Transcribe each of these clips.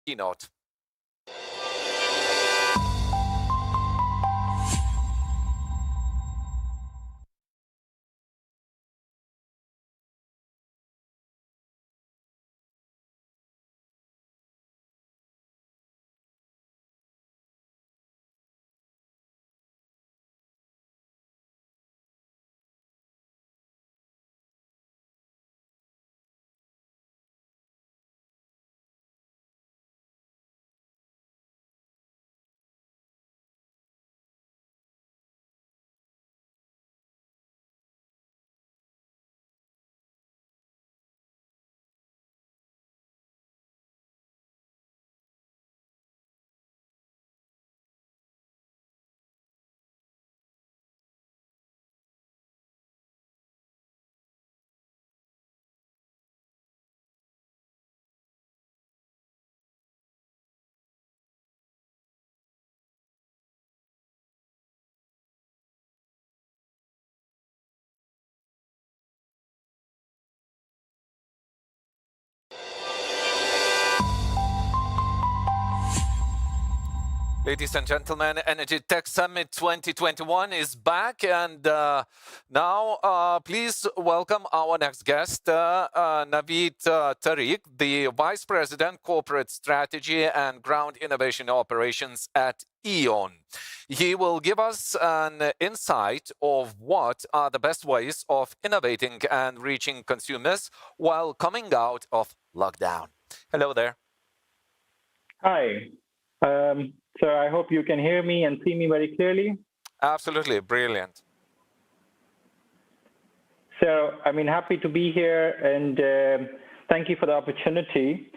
keynote. Ladies and gentlemen, Energy Tech Summit 2021 is back, and now please welcome our next guest, Navi Tariq, the Vice President, Corporate Strategy and Ground Innovation Operations at E.ON. He will give us an insight of what are the best ways of innovating and reaching consumers while coming out of lockdown. Hello there. Hi. So I hope you can hear me and see me very clearly. Absolutely, brilliant. So, happy to be here, and thank you for the opportunity.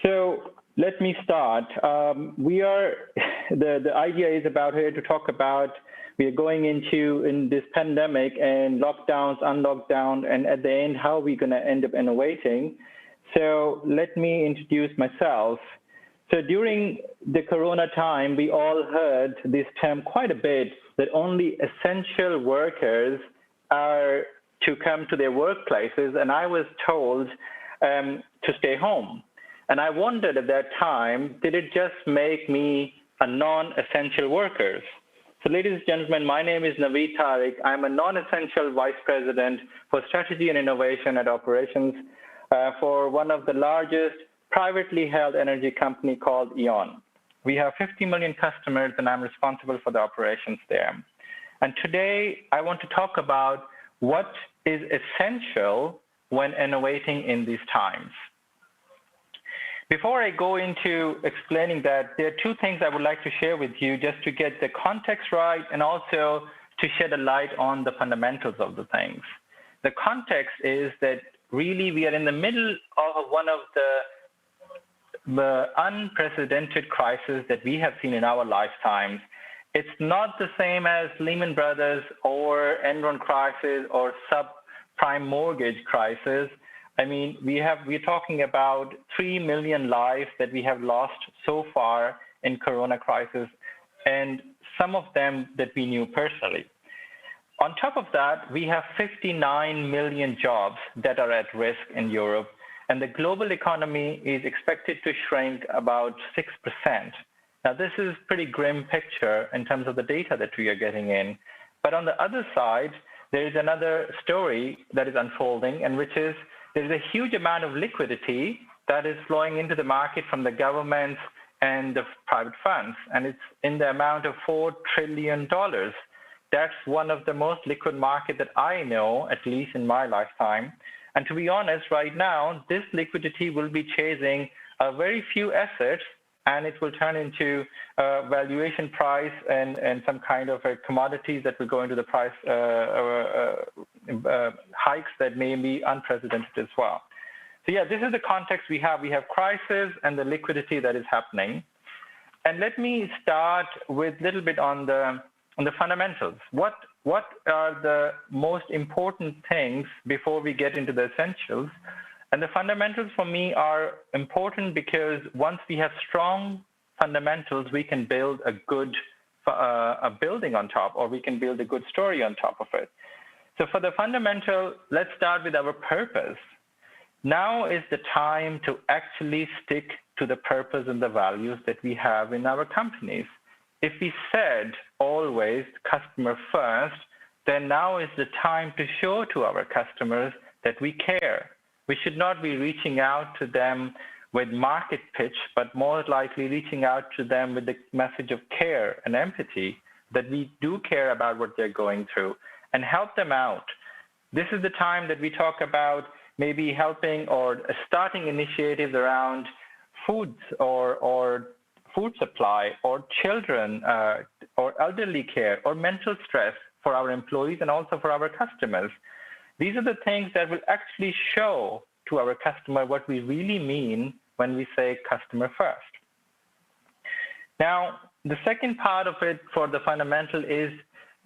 So let me start. The idea is about here to talk about, we are going in this pandemic and lockdowns, unlockdown, and at the end, how we're going to end up innovating. So let me introduce myself. So during the Corona time, we all heard this term quite a bit, that only essential workers are to come to their workplaces, and I was told to stay home. And I wondered at that time, did it just make me a non-essential worker? So ladies and gentlemen, my name is Navi Tariq. I'm a non-essential Vice President for Strategy and Innovation at Operations for one of the largest privately held energy company called E.ON. We have 50 million customers, and I'm responsible for the operations there. And today, I want to talk about what is essential when innovating in these times. Before I go into explaining that, there are two things I would like to share with you just to get the context right and also to shed a light on the fundamentals of the things. The context is that really we are in the middle of one of the unprecedented crisis that we have seen in our lifetimes. It's not the same as Lehman Brothers or Enron crisis or subprime mortgage crisis. We're talking about 3 million lives that we have lost so far in Corona crisis, and some of them that we knew personally. On top of that, we have 59 million jobs that are at risk in Europe, and the global economy is expected to shrink about 6%. Now, this is a pretty grim picture in terms of the data that we are getting in. But on the other side, there is another story that is unfolding, and which is there's a huge amount of liquidity that is flowing into the market from the governments and the private funds, and it's in the amount of $4 trillion. That's one of the most liquid markets that I know, at least in my lifetime. And to be honest, right now, this liquidity will be chasing a very few assets, and it will turn into valuation price and some kind of commodities that will go into the price hikes that may be unprecedented as well. So yeah, this is the context we have. We have crisis and the liquidity that is happening. And let me start with a little bit on the fundamentals. What are the most important things before we get into the essentials? And the fundamentals for me are important because once we have strong fundamentals, we can build a good a building on top, or we can build a good story on top of it. So for the fundamental, let's start with our purpose. Now is the time to actually stick to the purpose and the values that we have in our companies. If we said always customer first, then now is the time to show to our customers that we care. We should not be reaching out to them with market pitch, but more likely reaching out to them with the message of care and empathy, that we do care about what they're going through and help them out. This is the time that we talk about maybe helping or starting initiatives around foods or food supply or children or elderly care or mental stress for our employees and also for our customers. These are the things that will actually show to our customer what we really mean when we say customer first. Now, the second part of it for the fundamental is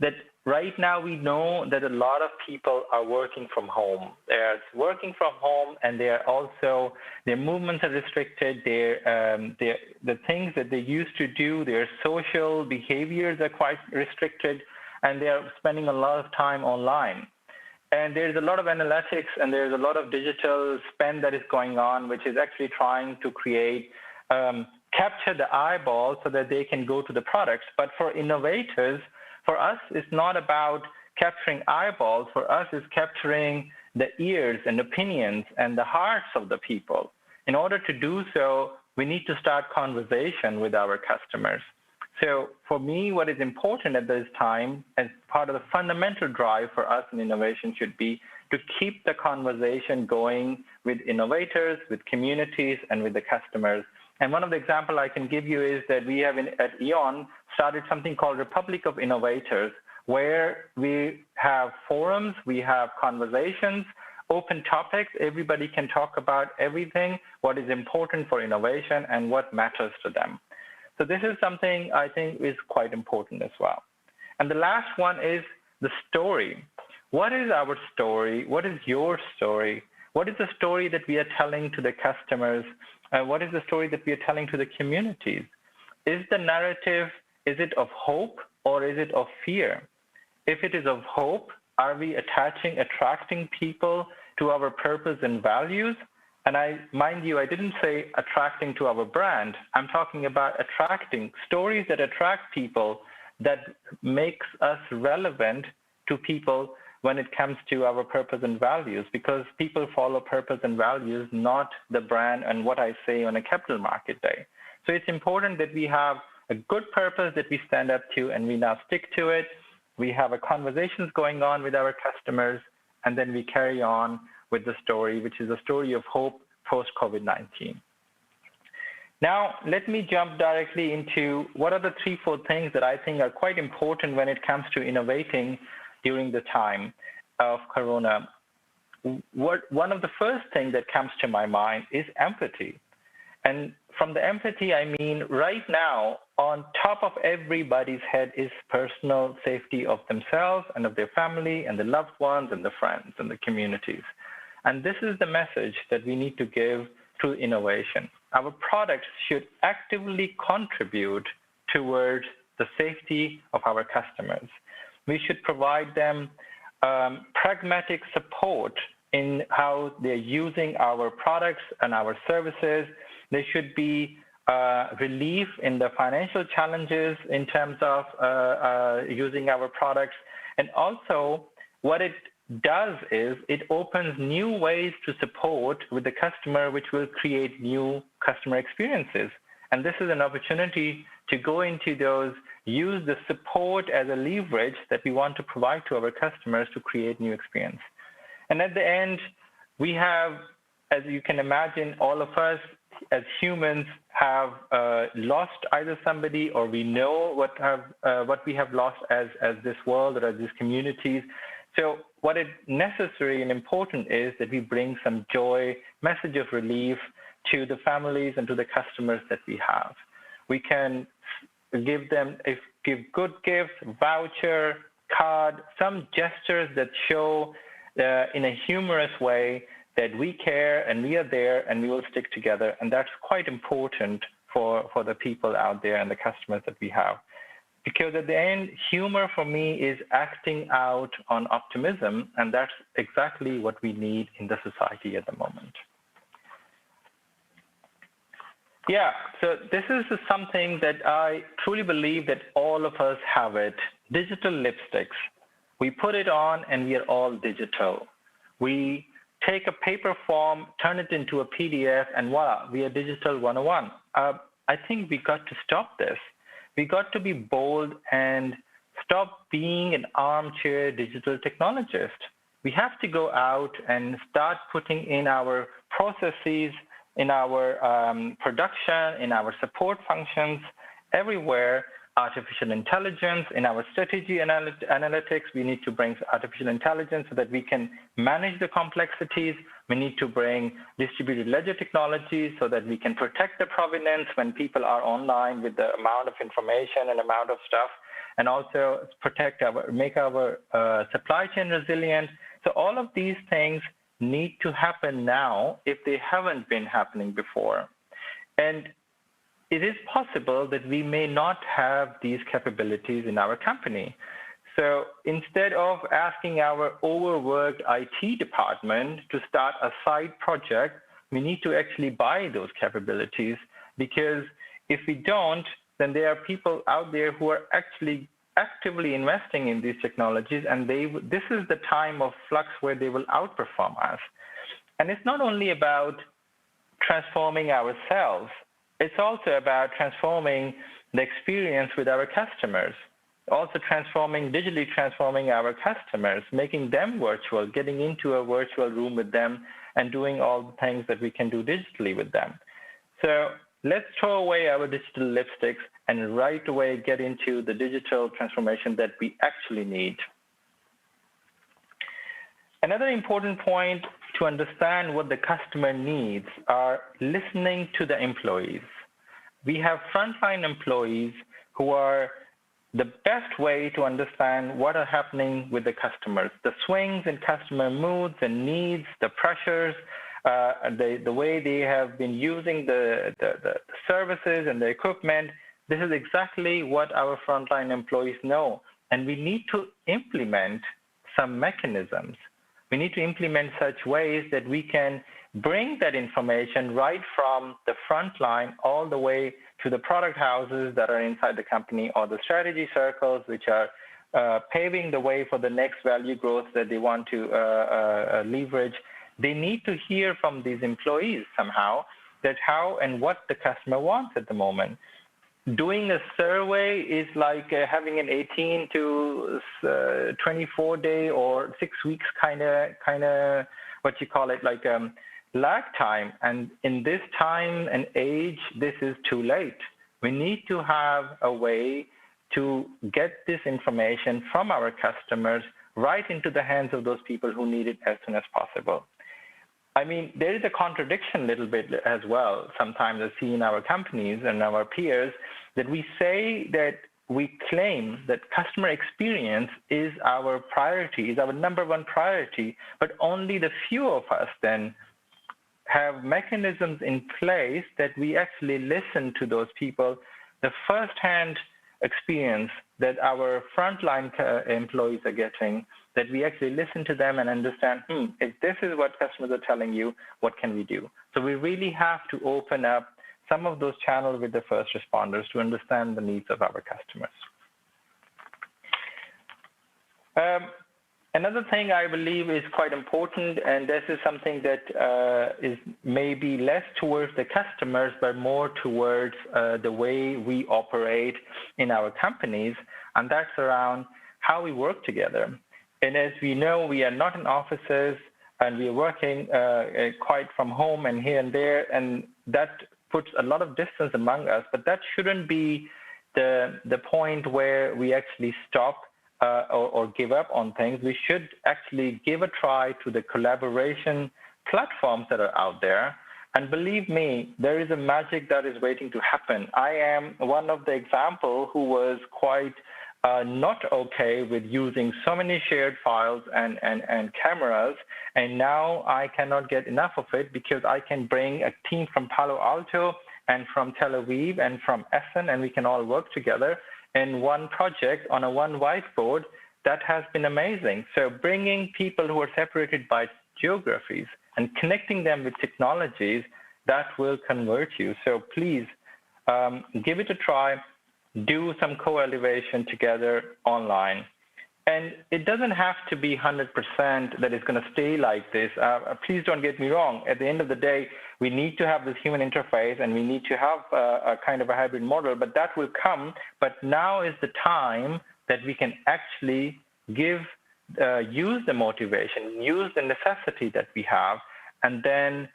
that right now we know that a lot of people are working from home. They're working from home, and they're also, their movements are restricted. The things that they used to do, their social behaviors are quite restricted, and they're spending a lot of time online. And there's a lot of analytics and there's a lot of digital spend that is going on, which is actually trying to create, capture the eyeball so that they can go to the products. But for innovators, for us, it's not about capturing eyeballs. For us, it's capturing the ears and opinions and the hearts of the people. In order to do so, we need to start conversation with our customers. So for me, what is important at this time as part of the fundamental drive for us in innovation should be to keep the conversation going with innovators, with communities, and with the customers. And one of the examples I can give you is that we have at E.ON started something called Republic of Innovators, where we have forums, we have conversations, open topics. Everybody can talk about everything, what is important for innovation and what matters to them. So this is something I think is quite important as well. And the last one is the story. What is our story? What is your story? What is the story that we are telling to the customers? What is the story that we are telling to the communities? Is the narrative, is it of hope or is it of fear? If it is of hope, are we attracting people to our purpose and values? And mind you, I didn't say attracting to our brand. I'm talking about attracting stories that attract people, that makes us relevant to people when it comes to our purpose and values, because people follow purpose and values, not the brand and what I say on a capital market day. So it's important that we have a good purpose that we stand up to and we now stick to it. We have a conversations going on with our customers, and then we carry on with the story, which is a story of hope post-COVID-19. Now, let me jump directly into what are the 3-4 things that I think are quite important when it comes to innovating during the time of Corona. One of the first things that comes to my mind is empathy. And from the empathy, I mean right now, on top of everybody's head is personal safety of themselves and of their family and the loved ones and the friends and the communities. And this is the message that we need to give through innovation. Our products should actively contribute towards the safety of our customers. We should provide them pragmatic support in how they're using our products and our services. There should be relief in the financial challenges in terms of using our products. And also, what it does is it opens new ways to support with the customer, which will create new customer experiences. And this is an opportunity to go into those, use the support as a leverage that we want to provide to our customers to create new experience. And at the end, we have, as you can imagine, all of us as humans have lost either somebody, or we know what we have lost as this world or as these communities. So what is necessary and important is that we bring some joy, message of relief to the families and to the customers that we have. We can give them, give good gifts, voucher, card, some gestures that show in a humorous way that we care and we are there and we will stick together. And that's quite important for the people out there and the customers that we have. Because at the end, humor for me is acting out on optimism, and that's exactly what we need in the society at the moment. Yeah, so this is something that I truly believe that all of us have it. Digital lipsticks. We put it on and we are all digital. We take a paper form, turn it into a PDF, and voila, we are digital 101. I think we got to stop this. We got to be bold and stop being an armchair digital technologist. We have to go out and start putting in our processes, in our production, in our support functions, everywhere, artificial intelligence. In our strategy analytics, we need to bring artificial intelligence so that we can manage the complexities. We need to bring distributed ledger technologies so that we can protect the provenance when people are online with the amount of information and amount of stuff, and also make our supply chain resilient. So all of these things need to happen now if they haven't been happening before. And it is possible that we may not have these capabilities in our company. So instead of asking our overworked IT department to start a side project, we need to actually buy those capabilities, because if we don't, then there are people out there who are actually actively investing in these technologies, and this is the time of flux where they will outperform us. And it's not only about transforming ourselves, it's also about transforming the experience with our customers, also digitally transforming our customers, making them virtual, getting into a virtual room with them and doing all the things that we can do digitally with them. So let's throw away our digital lipsticks and right away get into the digital transformation that we actually need. Another important point to understand what the customer needs are listening to the employees. We have frontline employees who are the best way to understand what are happening with the customers, the swings in customer moods and needs, the pressures, the way they have been using the services and the equipment. This is exactly what our frontline employees know. And we need to implement some mechanisms. We need to implement such ways that we can bring that information right from the front line all the way to the product houses that are inside the company, or the strategy circles, which are paving the way for the next value growth that they want to leverage. They need to hear from these employees somehow that how and what the customer wants at the moment. Doing a survey is like having an 18 to 24 day or 6 weeks kind of what you call it, like lag time. And in this time and age, this is too late. We need to have a way to get this information from our customers right into the hands of those people who need it as soon as possible. I mean, there is a contradiction a little bit as well. Sometimes I see in our companies and our peers that we say that we claim that customer experience is our priority, is our number one priority, but only the few of us then have mechanisms in place that we actually listen to those people, the firsthand experience that our frontline employees are getting, that we actually listen to them and understand, if this is what customers are telling you, what can we do? So we really have to open up some of those channels with the first responders to understand the needs of our customers. Another thing I believe is quite important, and this is something that is maybe less towards the customers, but more towards the way we operate in our companies, and that's around how we work together. And as we know, we are not in offices, and we are working quite from home and here and there, and that puts a lot of distance among us, but that shouldn't be the point where we actually stop or give up on things. We should actually give a try to the collaboration platforms that are out there. And believe me, there is a magic that is waiting to happen. I am one of the example who was quite not okay with using so many shared files and cameras. And now I cannot get enough of it because I can bring a team from Palo Alto and from Tel Aviv and from Essen, and we can all work together in one project on a one whiteboard. That has been amazing. So bringing people who are separated by geographies and connecting them with technologies that will convert you. So please give it a try. Do some co-elevation together online. And it doesn't have to be 100% that it's going to stay like this. Please don't get me wrong. At the end of the day, we need to have this human interface and we need to have a kind of a hybrid model, but that will come. But now is the time that we can actually use the motivation, use the necessity that we have, and then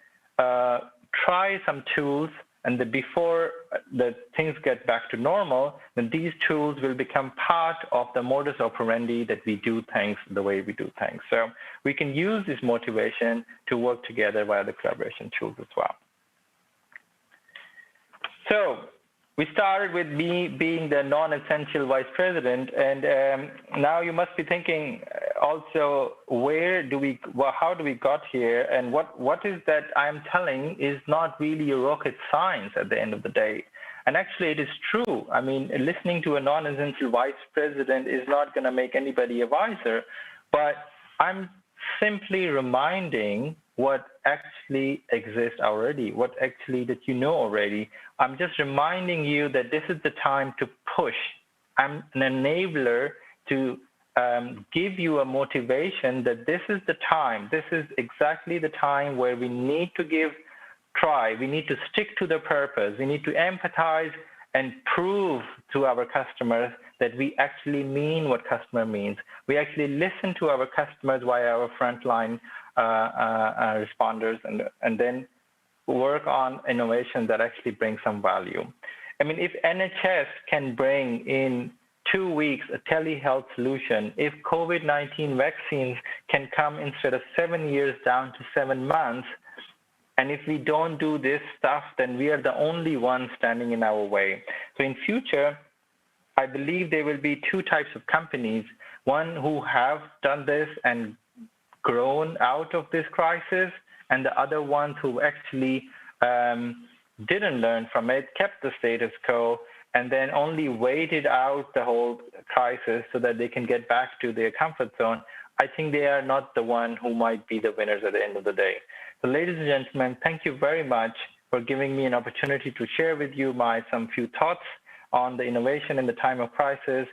try some tools. And before the things get back to normal, then these tools will become part of the modus operandi that we do things the way we do things. So we can use this motivation to work together via the collaboration tools as well. So we started with me being the non-essential vice president, and now you must be thinking also, how do we got here, and what is that I'm telling is not really a rocket science at the end of the day. And actually it is true. I mean, listening to a non-essential vice president is not going to make anybody a wiser, but I'm simply reminding what actually exists already, what actually that you know already. I'm just reminding you that this is the time to push. I'm an enabler to give you a motivation that this is the time. This is exactly the time where we need to try. We need to stick to the purpose. We need to empathize and prove to our customers that we actually mean what customer means. We actually listen to our customers via our frontline responders, and then work on innovation that actually brings some value. I mean, if NHS can bring in 2 weeks a telehealth solution, if COVID-19 vaccines can come instead of 7 years down to 7 months, and if we don't do this stuff, then we are the only ones standing in our way. So in future, I believe there will be 2 types of companies, one who have done this and grown out of this crisis, and the other ones who actually didn't learn from it, kept the status quo, and then only waited out the whole crisis so that they can get back to their comfort zone. I think they are not the one who might be the winners at the end of the day. So ladies and gentlemen, thank you very much for giving me an opportunity to share with you some few thoughts on the innovation in the time of crisis,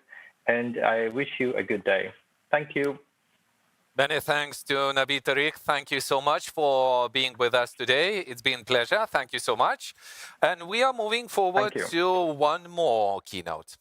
and I wish you a good day. Thank you. Many thanks to Navi, Tariq. Thank you so much for being with us today. It's been a pleasure. Thank you so much. And we are moving forward to one more keynote.